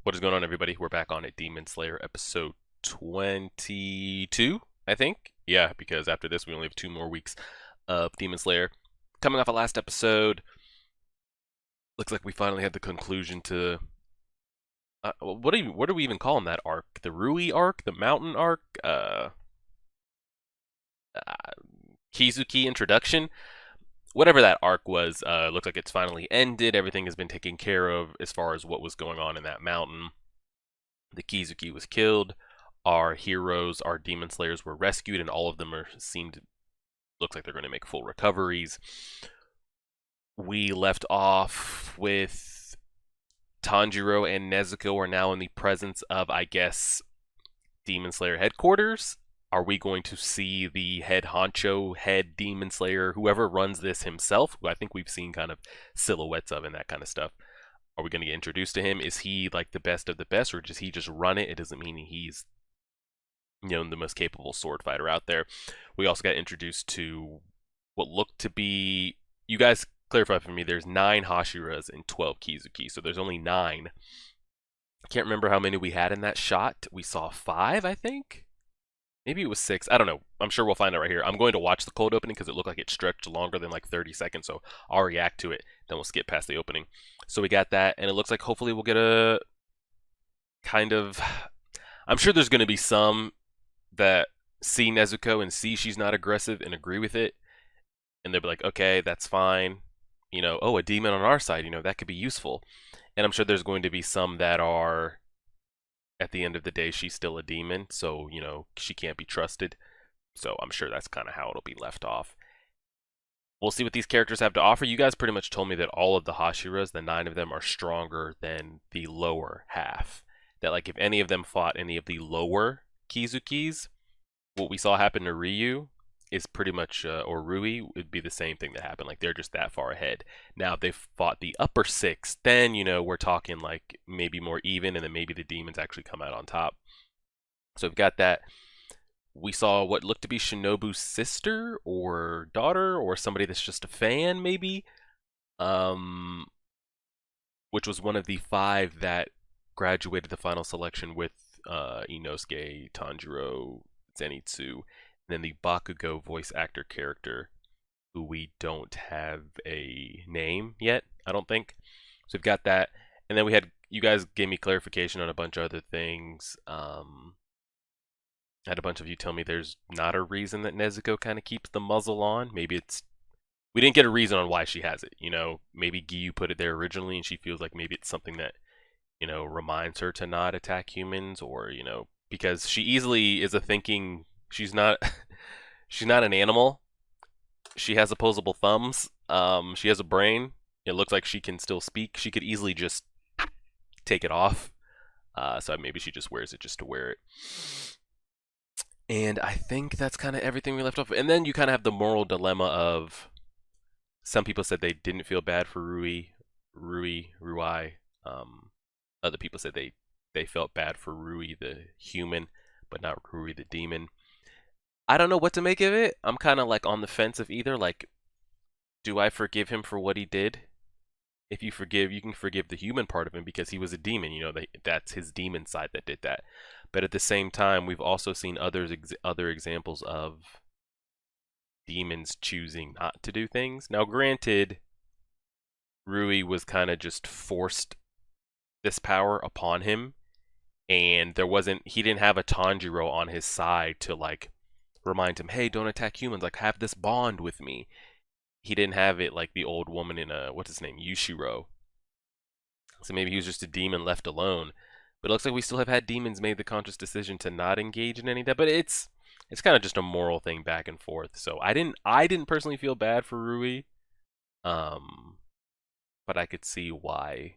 What is going on, everybody? We're back on it. Demon Slayer episode 22, I think. Yeah, because after this, we only have 2 more weeks of Demon Slayer. Coming off a last episode, looks like we finally had the conclusion to what do we even call him, that arc? The Rui arc, the Mountain arc, uh, Kizuki introduction, whatever that arc was. Looks like it's finally ended. Everything has been taken care of as far as what was going on in that mountain. The Kizuki was killed. Our heroes, our demon slayers, were rescued, and all of them looks like they're going to make full recoveries. We left off with Tanjiro and Nezuko are now in the presence of, I guess, Demon Slayer headquarters. Are we going to see the head honcho, head Demon Slayer, whoever runs this himself, who I think we've seen kind of silhouettes of and that kind of stuff? Are we going to get introduced to him? Is he like the best of the best, or does he just run it? It doesn't mean he's, the most capable sword fighter out there. We also got introduced to what looked to be, you guys clarify for me, there's 9 Hashiras and 12 Kizuki, so there's only 9. I can't remember how many we had in that shot. We saw 5, I think. Maybe it was 6. I don't know. I'm sure we'll find out right here. I'm going to watch the cold opening because it looked like it stretched longer than like 30 seconds, so I'll react to it. Then we'll skip past the opening. So we got that, and it looks like hopefully we'll get a kind of... I'm sure there's going to be some that see Nezuko and see she's not aggressive and agree with it, and they'll be like, okay, that's fine. Oh, a demon on our side, that could be useful. And I'm sure there's going to be some that are, at the end of the day, she's still a demon, so, she can't be trusted. So I'm sure that's kind of how it'll be left off. We'll see what these characters have to offer. You guys pretty much told me that all of the Hashiras, the 9 of them, are stronger than the lower half. That, like, if any of them fought any of the lower Kizukis, what we saw happen to Ryu is pretty much, or Rui, would be the same thing that happened. Like, they're just that far ahead. Now, if they fought the upper 6, then, we're talking, like, maybe more even, and then maybe the demons actually come out on top. So we've got that. We saw what looked to be Shinobu's sister, or daughter, or somebody that's just a fan, maybe? Which was one of the 5 that graduated the final selection with Inosuke, Tanjiro, Zenitsu, and then the Bakugo voice actor character, who we don't have a name yet, I don't think. So we've got that, and then you guys gave me clarification on a bunch of other things. I had a bunch of you tell me there's not a reason that Nezuko kind of keeps the muzzle on. Maybe we didn't get a reason on why she has it. Maybe Giyu put it there originally, and she feels like maybe it's something that, reminds her to not attack humans, or, because she easily is a thinking, she's not an animal. She has opposable thumbs. She has a brain. It looks like she can still speak. She could easily just take it off. So maybe she just wears it just to wear it. And I think that's kind of everything we left off. And then you kind of have the moral dilemma of, some people said they didn't feel bad for Rui. Other people said they felt bad for Rui the human, but not Rui the demon. I don't know what to make of it. I'm kind of like on the fence of either. Like, do I forgive him for what he did? If you forgive, you can forgive the human part of him because he was a demon. That's his demon side that did that. But at the same time, we've also seen other examples of demons choosing not to do things. Now, granted, Rui was kind of just forced this power upon him, and he didn't have a Tanjiro on his side to, like, remind him, hey, don't attack humans, like, have this bond with me. He didn't have it like the old woman in what's his name, Yushiro. So maybe he was just a demon left alone. But it looks like we still have had demons made the conscious decision to not engage in any of that. But it's kind of just a moral thing back and forth. So I didn't personally feel bad for Rui, but I could see why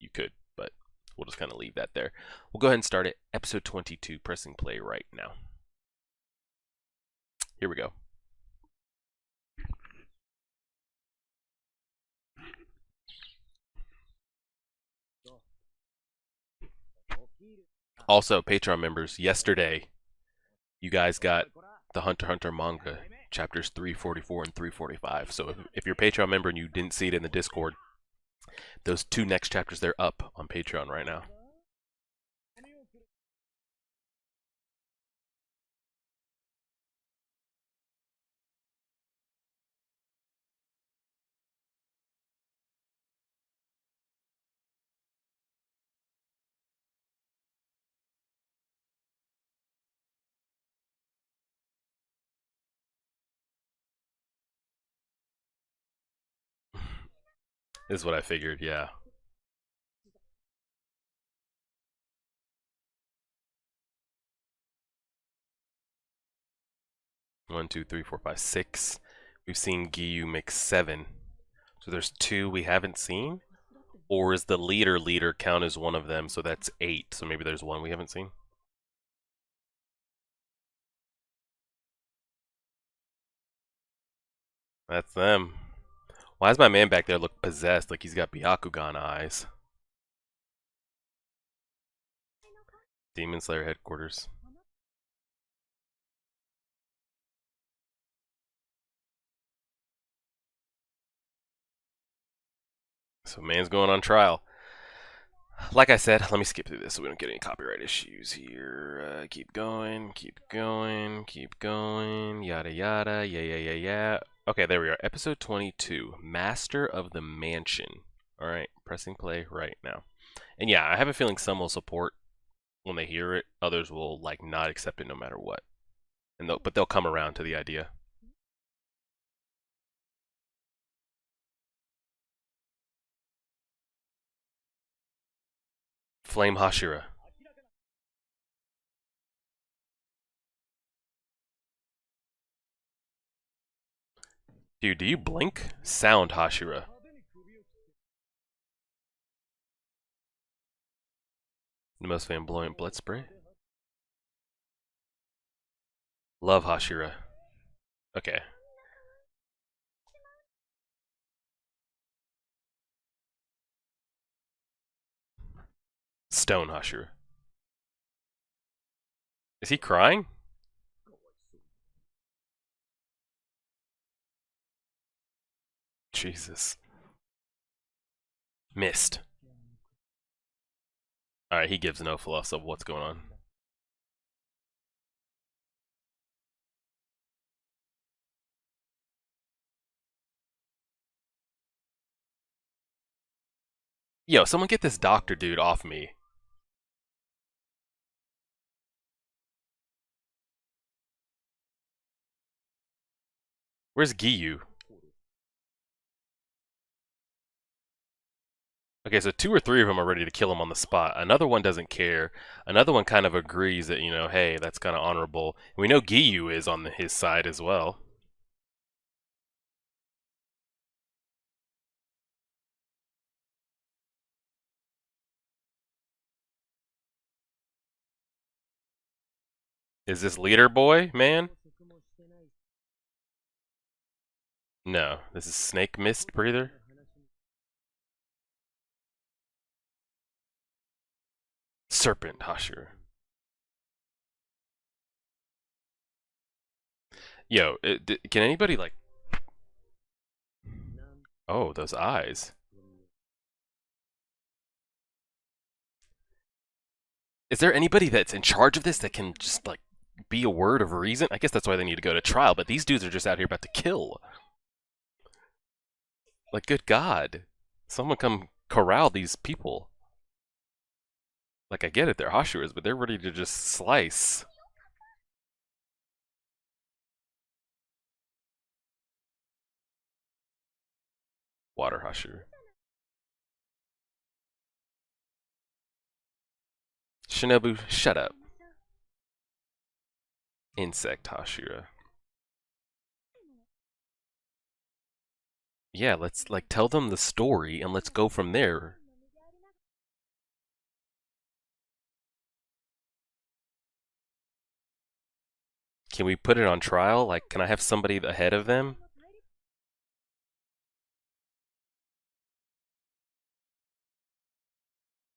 you could. But we'll just kind of leave that there. We'll go ahead and start it. Episode 22, pressing play right now. Here we go. Also, Patreon members, yesterday, you guys got the Hunter x Hunter manga, chapters 344 and 345. So if you're a Patreon member and you didn't see it in the Discord, those 2 next chapters, they're up on Patreon right now. Is what I figured, yeah. 1, 2, 3, 4, 5, 6. We've seen Giyu make 7. So there's 2 we haven't seen? Or is the leader count as one of them, so that's 8. So maybe there's 1 we haven't seen? That's them. Why does my man back there look possessed, like he's got Byakugan eyes? Demon Slayer headquarters. So man's going on trial. Like I said, let me skip through this so we don't get any copyright issues here. Keep going, keep going, keep going, yada yada, yeah, yeah, yeah, yeah. Okay, there we are. Episode 22, Master of the Mansion. Alright, pressing play right now. And yeah, I have a feeling some will support when they hear it, others will like not accept it no matter what. But they'll come around to the idea. Flame Hashira. Dude, do you blink? Sound Hashira. The most flamboyant blood spray? Love Hashira. Okay. Stone Hashira. Is he crying? Jesus. Missed. Alright, he gives no fluffs of what's going on. Yo, someone get this doctor dude off me. Where's Giyu? Okay, so 2 or 3 of them are ready to kill him on the spot. Another one doesn't care. Another one kind of agrees that, hey, that's kind of honorable. And we know Giyu is on his side as well. Is this leader boy, man? No, this is Snake Mist Breather. Serpent Hashira. Yo, can anybody like... Oh, those eyes. Is there anybody that's in charge of this that can just like be a word of reason? I guess that's why they need to go to trial, but these dudes are just out here about to kill. Like, good God. Someone come corral these people. Like, I get it, they're Hashiras, but they're ready to just slice. Water Hashira. Shinobu, shut up. Insect Hashira. Yeah, let's like tell them the story and let's go from there. Can we put it on trial? Like, can I have somebody ahead of them?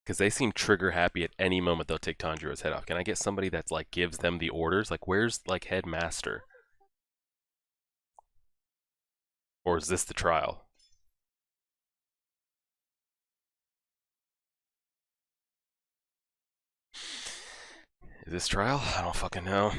Because they seem trigger happy at any moment they'll take Tanjiro's head off. Can I get somebody that's like gives them the orders? Like, where's like headmaster? Or is this the trial? Is this trial? I don't fucking know.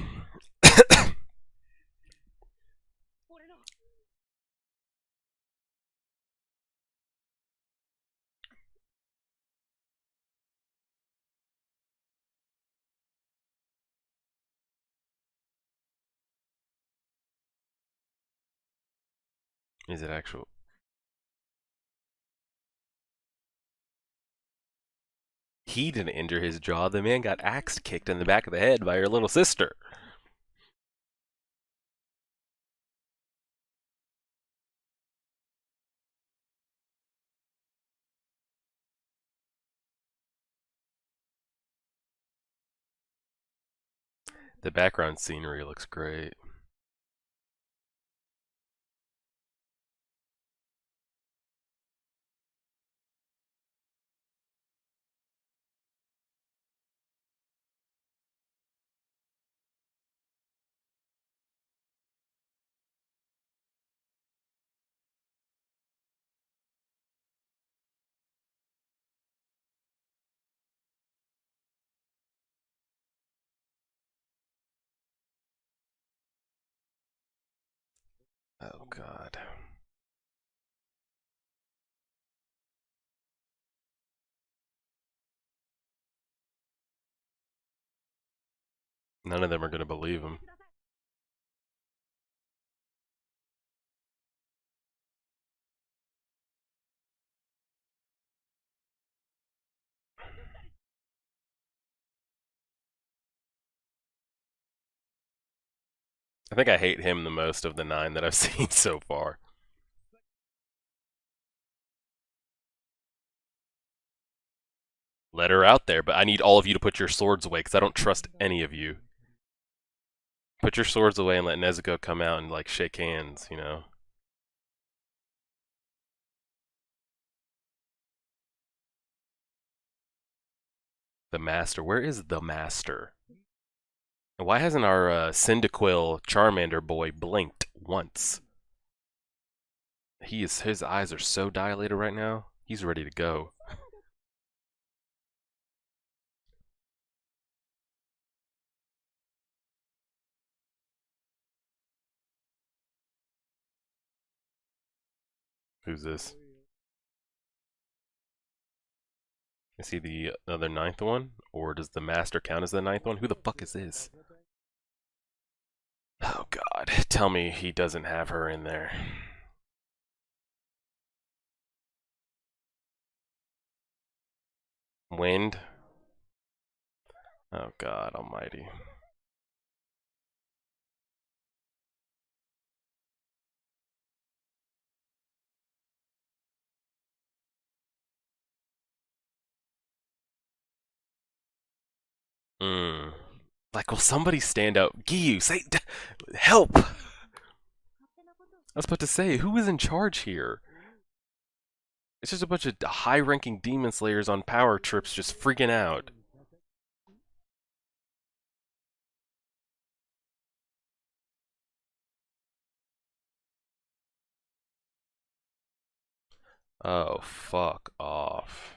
Is it actual? He didn't injure his jaw. The man got axe kicked in the back of the head by your little sister. The background scenery looks great. Oh god. None of them are gonna believe him. I think I hate him the most of the 9 that I've seen so far. Let her out there, but I need all of you to put your swords away because I don't trust any of you. Put your swords away and let Nezuko come out and like shake hands, you know. The master. Where is the master? And why hasn't our Cyndaquil Charmander boy blinked once? His eyes are so dilated right now. He's ready to go. Who's this? Is he the other 9th one? Or does the master count as the 9th one? Who the fuck is this? Oh god, tell me he doesn't have her in there. Wind? Oh god almighty. Hmm. Like, will somebody stand up? Giyu, say, help! I was about to say, who is in charge here? It's just a bunch of high-ranking demon slayers on power trips just freaking out. Oh, fuck off.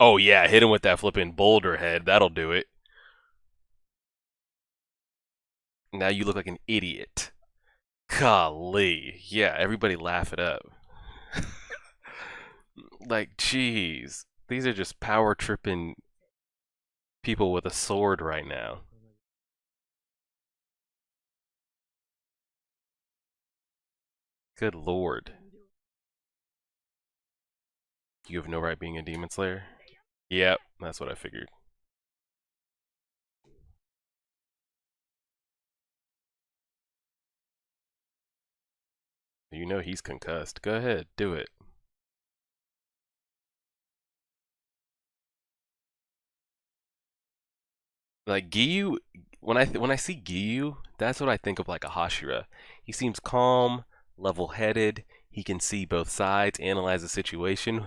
Oh yeah, hit him with that flipping boulder head. That'll do it. Now you look like an idiot. Golly. Yeah, everybody laugh it up. Like, jeez. These are just power tripping people with a sword right now. Good lord. You have no right being a demon slayer? Yep, that's what I figured. You know he's concussed. Go ahead, do it. Like Giyu, when I see Giyu, that's what I think of like a Hashira. He seems calm, level-headed. He can see both sides, analyze the situation.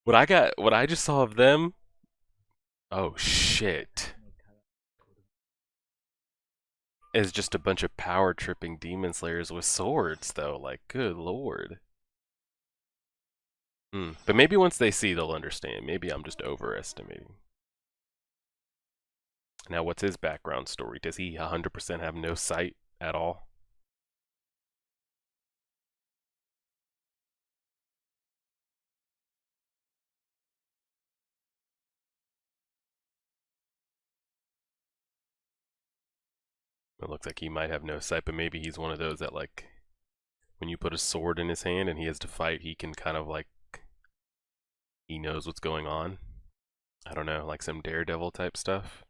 What I just saw of them. Oh shit! Is just a bunch of power tripping demon slayers with swords, though. Like, good lord. But maybe once they see, they'll understand. Maybe I'm just overestimating. Now, what's his background story? Does he 100% have no sight at all? It looks like he might have no sight, but maybe he's one of those that, like, when you put a sword in his hand and he has to fight, he can kind of like, he knows what's going on. I don't know, like some Daredevil type stuff.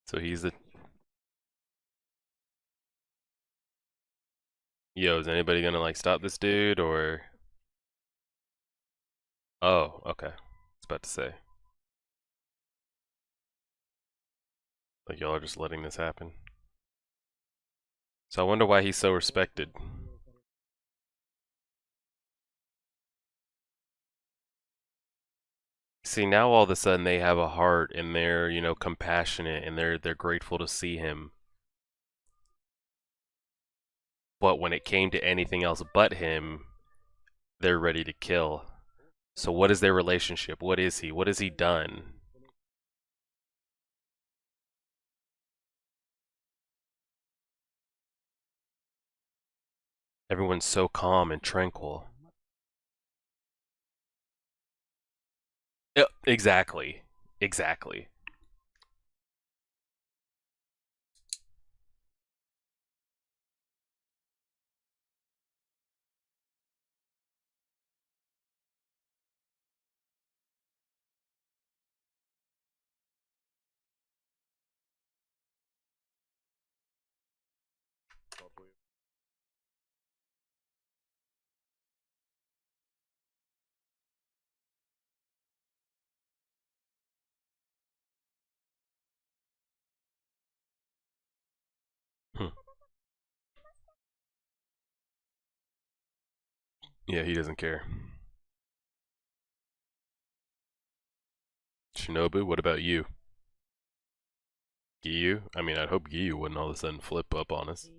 So he's the, yo, is anybody gonna like stop this dude or? Oh, okay. I was about to say, like y'all are just letting this happen. So I wonder why he's so respected. See, now all of a sudden they have a heart and they're, compassionate and they're grateful to see him. But when it came to anything else but him, they're ready to kill. So what is their relationship? What is he? What has he done? Everyone's so calm and tranquil. Yep, exactly. Exactly. Hmm. Yeah, he doesn't care. Shinobu, what about you? Giyu? I mean, I'd hope Giyu wouldn't all of a sudden flip up on us.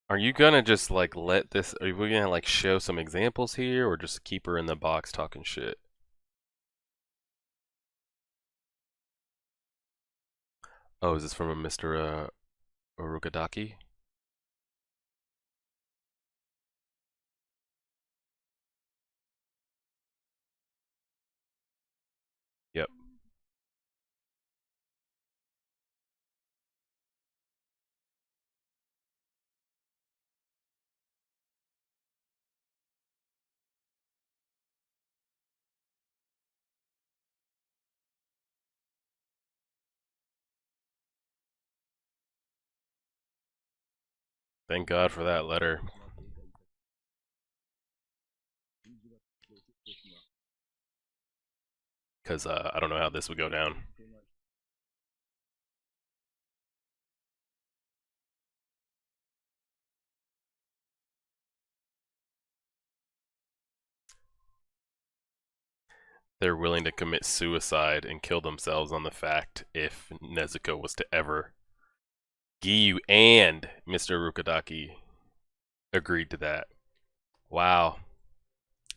Are you gonna just like let this? Are we gonna like show some examples here, or just keep her in the box talking shit? Oh, is this from a Mr. Urugadaki? Yep. Thank God for that letter, because I don't know how this would go down. They're willing to commit suicide and kill themselves on the fact if Nezuko was to ever. Giyu and Mr. Rukadaki agreed to that. Wow,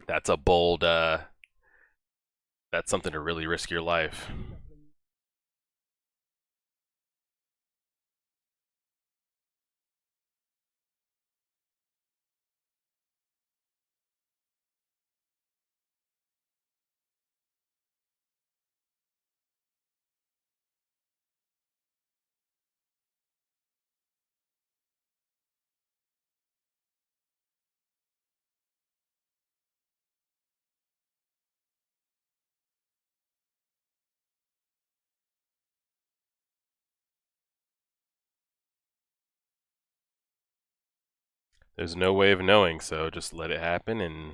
that's a bold. That's something to really risk your life. There's no way of knowing, so just let it happen and.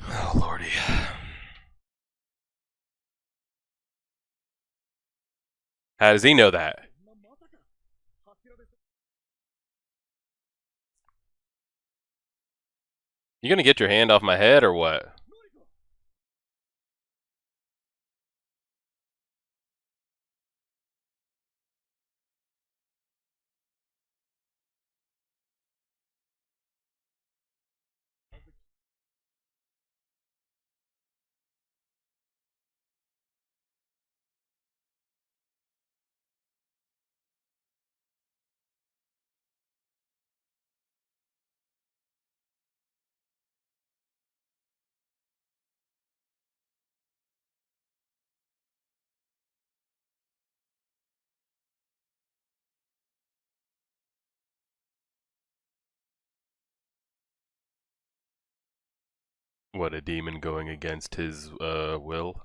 Oh, lordy. How does he know that? You gonna get your hand off my head or what? What, a demon going against his will?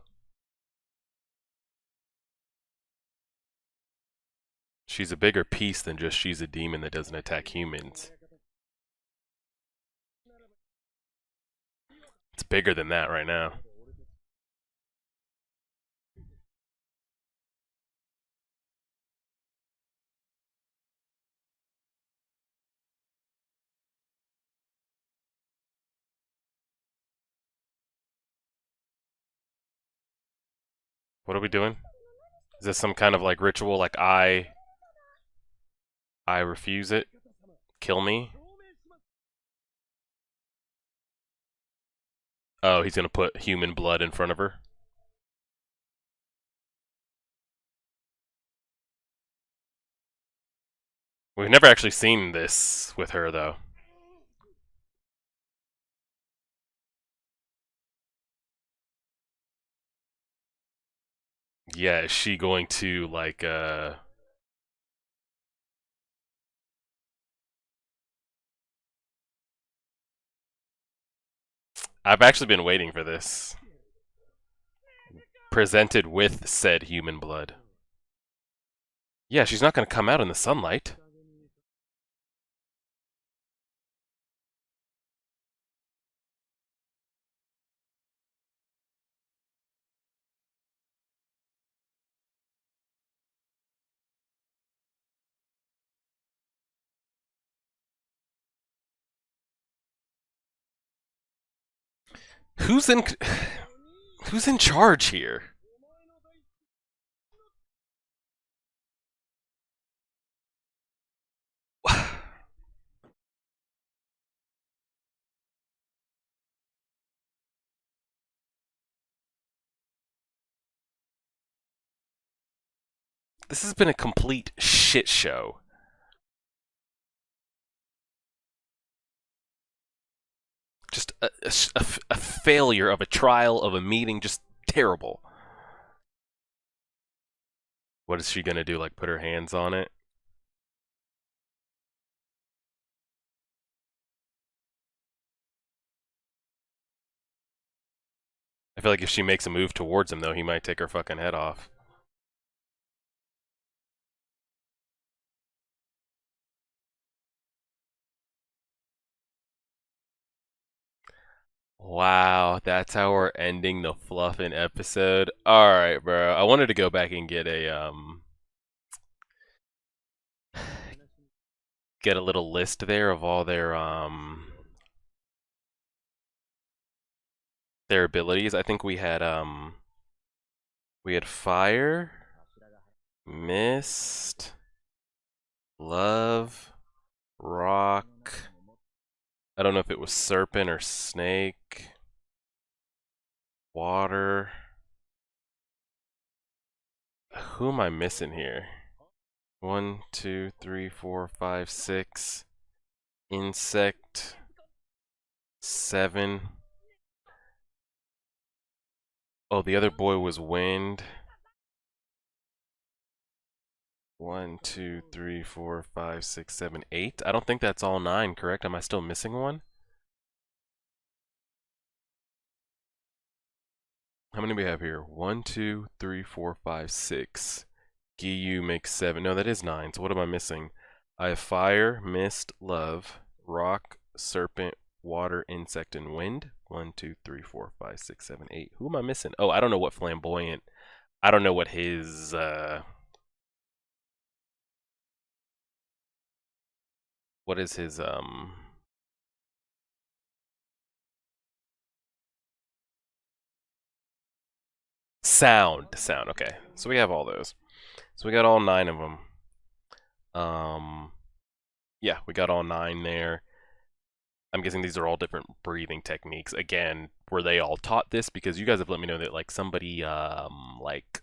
She's a bigger piece than just she's a demon that doesn't attack humans. It's bigger than that right now. What are we doing? Is this some kind of like ritual? Like I refuse it. Kill me. Oh, he's gonna put human blood in front of her. We've never actually seen this with her though. Yeah, is she going to like I've actually been waiting for this. Presented with said human blood. Yeah, she's not gonna come out in the sunlight. Who's in who's in charge here? This has been a complete shit show. Just a failure of a trial of a meeting. Just terrible. What is she gonna do? Like put her hands on it? I feel like if she makes a move towards him, though, he might take her fucking head off. Wow, that's how we're ending the fluffing episode. All right, bro. I wanted to go back and get a little list there of all their abilities. I think we had fire, mist, love, rock. I don't know if it was serpent or snake, water. Who am I missing here? 1, 2, 3, 4, 5, 6. Insect. 7. Oh, the other boy was wind. 1, 2, 3, 4, 5, 6, 7, 8. I don't think that's all 9, correct? Am I still missing one? How many do we have here? 1, 2, 3, 4, 5, 6. Giyu makes 7. No, that is 9. So what am I missing? I have fire, mist, love, rock, serpent, water, insect, and wind. 1, 2, 3, 4, 5, 6, 7, 8. Who am I missing? Oh, I don't know what flamboyant. I don't know what his what is his sound. Okay, so we have all those. So we got all 9 of them. Yeah, we got all 9 there. I'm guessing these are all different breathing techniques. Again, were they all taught this? Because you guys have let me know that like somebody like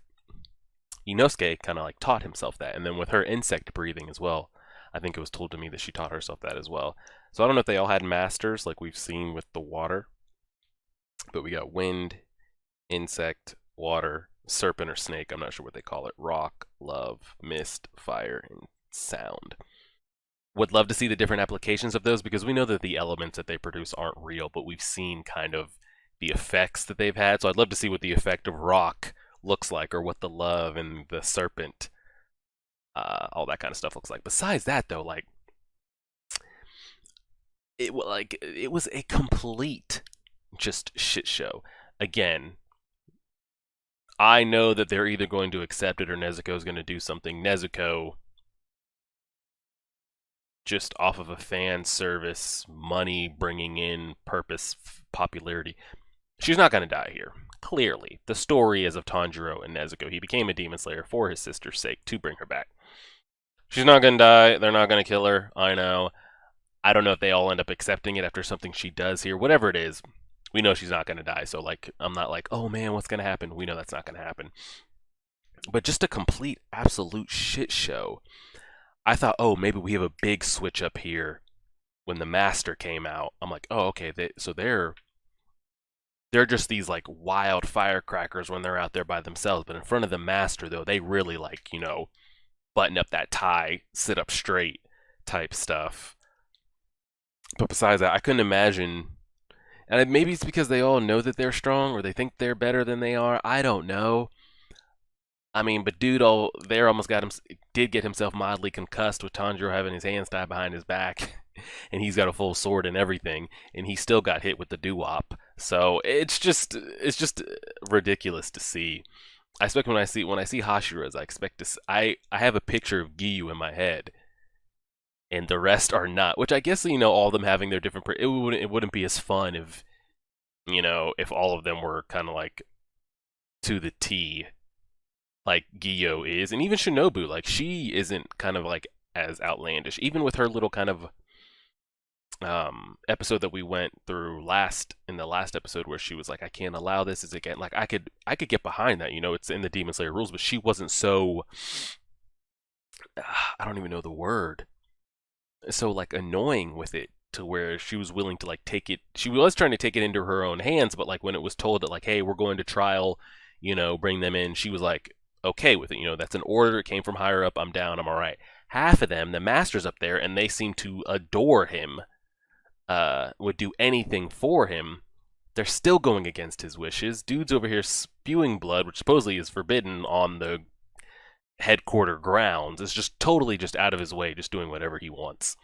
Inosuke kind of like taught himself that, and then with her insect breathing as well. I think it was told to me that she taught herself that as well. So I don't know if they all had masters like we've seen with the water, but we got wind, insect, water, serpent or snake. I'm not sure what they call it. Rock, love, mist, fire, and sound. Would love to see the different applications of those because we know that the elements that they produce aren't real, but we've seen kind of the effects that they've had. So I'd love to see what the effect of rock looks like, or what the love and the serpent, all that kind of stuff looks like. Besides that, though, it was a complete just shit show. Again, I know that they're either going to accept it or Nezuko is going to do something. Nezuko, just off of a fan service, money bringing in purpose, popularity, she's not going to die here. Clearly, the story is of Tanjiro and Nezuko. He became a demon slayer for his sister's sake to bring her back. She's not going to die. They're not going to kill her. I know. I don't know if they all end up accepting it after something she does here. Whatever it is, we know she's not going to die. So, like, I'm not like, oh man, what's going to happen? We know that's not going to happen. But just a complete, absolute shit show. I thought, oh, maybe we have a big switch up here when the Master came out. I'm like, oh, okay, so they're just these like wild firecrackers when they're out there by themselves. But in front of the Master, though, they really like, button up that tie, sit up straight type stuff. But besides that, I couldn't imagine. And maybe it's because they all know that they're strong or they think they're better than they are. I don't know. I mean, but dude, there almost did get himself mildly concussed with Tanjiro having his hands tied behind his back, and he's got a full sword and everything, and he still got hit with the doo-wop. So it's just ridiculous to see. I expect when I see Hashiras, I expect to. I have a picture of Giyu in my head, and the rest are not. Which I guess all of them having their different. It wouldn't be as fun if all of them were kind of like to the T like Giyo is, and even Shinobu, like she isn't kind of like as outlandish, even with her little kind of episode that we went through in the last episode where she was like, I can't allow this is again. Like I could get behind that, it's in the Demon Slayer rules, but she wasn't so I don't even know the word, so like annoying with it to where she was willing to like take it. She was trying to take it into her own hands, but like when it was told that like, hey, we're going to trial, bring them in, she was like okay with it. That's an order. It came from higher up. I'm down. I'm all right. Half of them, the master's up there, and they seem to adore him. Would do anything for him. They're still going against his wishes. Dude's over here spewing blood, which supposedly is forbidden on the headquarter grounds. It's just totally just out of his way, just doing whatever he wants.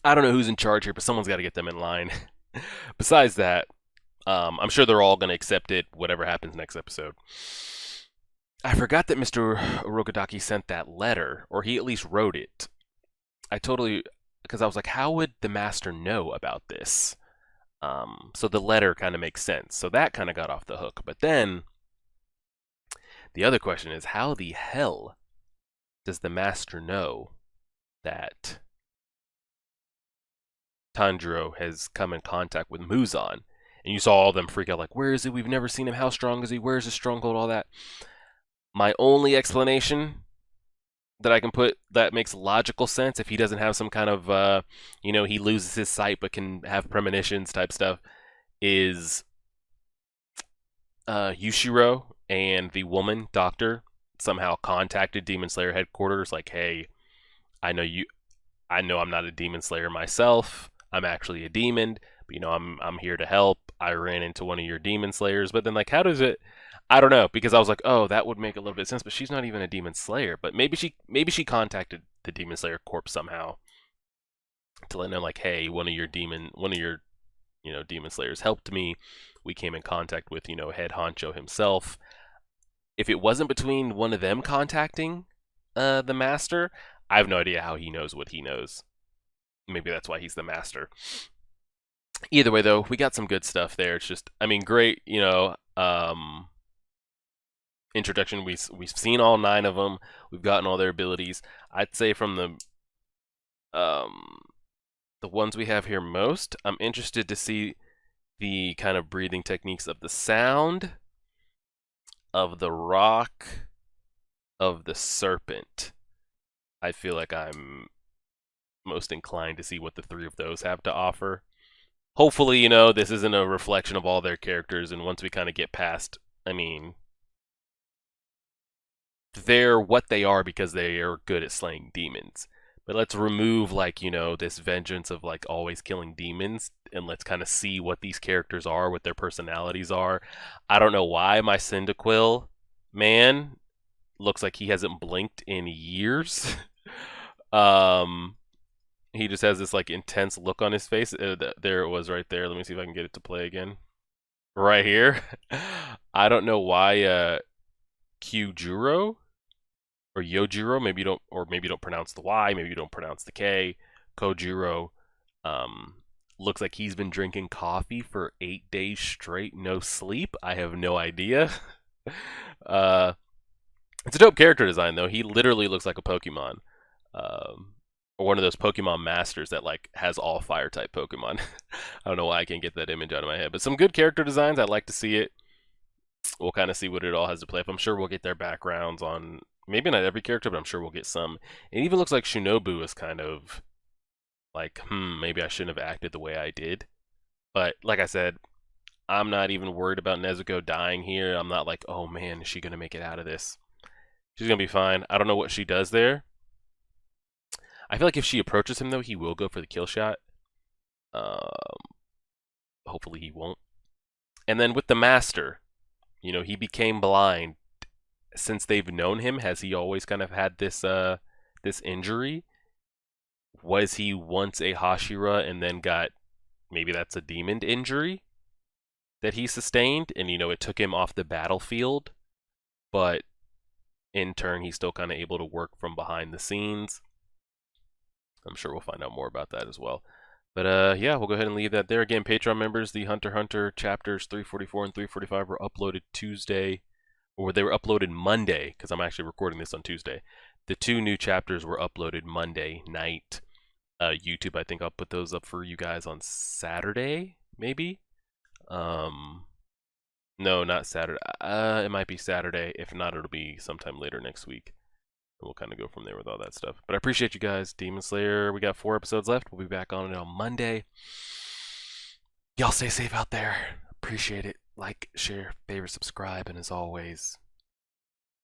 I don't know who's in charge here, but someone's got to get them in line. Besides that, I'm sure they're all going to accept it, whatever happens next episode. I forgot that Mr. Urokodaki sent that letter, or he at least wrote it. Because I was like, how would the master know about this? So the letter kind of makes sense. So that kind of got off the hook. But then, the other question is, how the hell does the master know that Tanjiro has come in contact with Muzan? And you saw all of them freak out, like, where is he? We've never seen him. How strong is he? Where's his stronghold? All that. My only explanation that I can put that makes logical sense, if he doesn't have some kind of, he loses his sight but can have premonitions type stuff, is Yushiro and the woman doctor somehow contacted Demon Slayer headquarters, like, "Hey, I know you. I know I'm not a demon slayer myself. I'm actually a demon, but I'm here to help. I ran into one of your demon slayers." But then, like, how does it? I don't know, because I was like, oh, that would make a little bit of sense, but she's not even a demon slayer. But maybe she contacted the demon slayer corp somehow to let them know, like, hey, one of your demon slayers helped me. We came in contact with head honcho himself. If it wasn't between one of them contacting the master, I have no idea how he knows what he knows. Maybe that's why he's the master. Either way, though, we got some good stuff there. It's just, I mean, great, introduction. We've seen all 9 of them. We've gotten all their abilities. I'd say from the ones we have here most, I'm interested to see the kind of breathing techniques of the sound, of the rock, of the serpent. I feel like I'm most inclined to see what the 3 of those have to offer. Hopefully, this isn't a reflection of all their characters, and once we kind of get past, I mean, they're what they are because they are good at slaying demons. But let's remove, like, this vengeance of, like, always killing demons, and let's kind of see what these characters are, what their personalities are. I don't know why my Cyndaquil man looks like he hasn't blinked in years. He just has this, like, intense look on his face. There it was right there. Let me see if I can get it to play again. Right here. I don't know why Kyujuro or Yojiro, maybe you don't pronounce the Y, maybe you don't pronounce the K. Kojiro looks like he's been drinking coffee for 8 days straight, no sleep. I have no idea. It's a dope character design, though. He literally looks like a Pokemon. Or one of those Pokemon masters that, like, has all fire type Pokemon. I don't know why I can't get that image out of my head, but some good character designs. I'd like to see it. We'll kind of see what it all has to play. I'm sure we'll get their backgrounds on, maybe not every character, but I'm sure we'll get some. It even looks like Shinobu is kind of like, maybe I shouldn't have acted the way I did. But like I said, I'm not even worried about Nezuko dying here. I'm not like, oh man, is she going to make it out of this? She's going to be fine. I don't know what she does there. I feel like if she approaches him, though, he will go for the kill shot. Hopefully he won't. And then with the master, he became blind. Since they've known him, has he always kind of had this this injury? Was he once a Hashira and then got, maybe that's a demon injury that he sustained, and it took him off the battlefield, but in turn he's still kind of able to work from behind the scenes. I'm sure we'll find out more about that as well. But yeah, we'll go ahead and leave that there. Again, Patreon members, the Hunter x Hunter chapters 344 and 345 were uploaded Tuesday, or they were uploaded Monday, because I'm actually recording this on Tuesday. The 2 new chapters were uploaded Monday night. YouTube, I think I'll put those up for you guys on Saturday, maybe? No, not Saturday. It might be Saturday. If not, it'll be sometime later next week. And we'll kind of go from there with all that stuff. But I appreciate you guys. Demon Slayer, we got 4 episodes left. We'll be back on it on Monday. Y'all stay safe out there. Appreciate it. Like, share, favorite, subscribe, and as always,